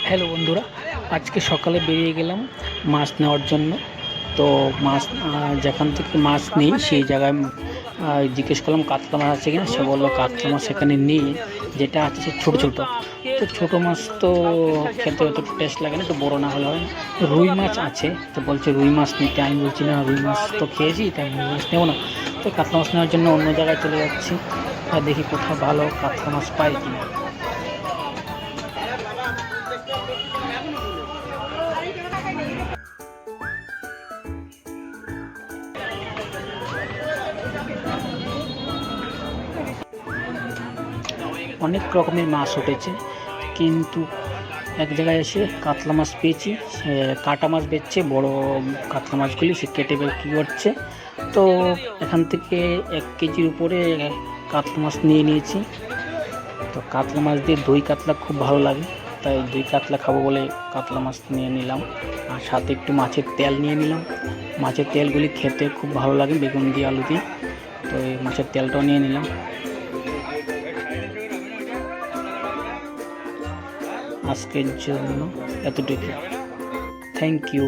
Hello বন্ধুরা, আজকে সকালে বেরিয়ে গেলাম মাছ নেওয়ার জন্য। তো মাছ যেখান থেকে মাছ নেই সেই জায়গায় জিজ্ঞেস করলাম কাতলা মাছ আছে কিনা। সে বললো কাতলা মাছ সেখানে নেই, যেটা আছে সে ছোটো ছোটো। তো ছোটো মাছ তো খেতে অত টেস্ট লাগে না, একটু বড়ো না হলে হয় না। তো রুই মাছ আছে, তো বলছে রুই মাছ নিতে। আমি বলছি না, রুই মাছ তো খেয়েছি, তাই রুই মাছ নেবো না। তো কাতলা মাছ নেওয়ার জন্য অন্য জায়গায় চলে যাচ্ছি, আর দেখি কোথাও ভালো কাতলা মাছ পাই কিনা। অনেক রকমের মাছ উঠেছে, কিন্তু এক জায়গায় এসে কাতলা মাছ পেয়েছি। সে কাটা মাছ বেচছে, বড় কাতলা মাছগুলি সে কেটে বিক্রি করছে। তো এখান থেকে 1 কেজির উপরে কাতলা মাছ নিয়ে নিয়েছি। তো কাতলা মাছ দিয়ে দই কাতলা খুব ভালো লাগে, তাই দই কাতলা খাবো বলে কাতলা মাছ নিয়ে নিলাম। আর সাথে একটু মাছের তেল নিয়ে নিলাম। মাছের তেলগুলি খেতে খুব ভালো লাগে বেগুন দিয়ে, আলু দিয়ে। তো এই মাছের তেলটাও নিয়ে নিলাম। আজকের জন্য এতটুকু। Thank you.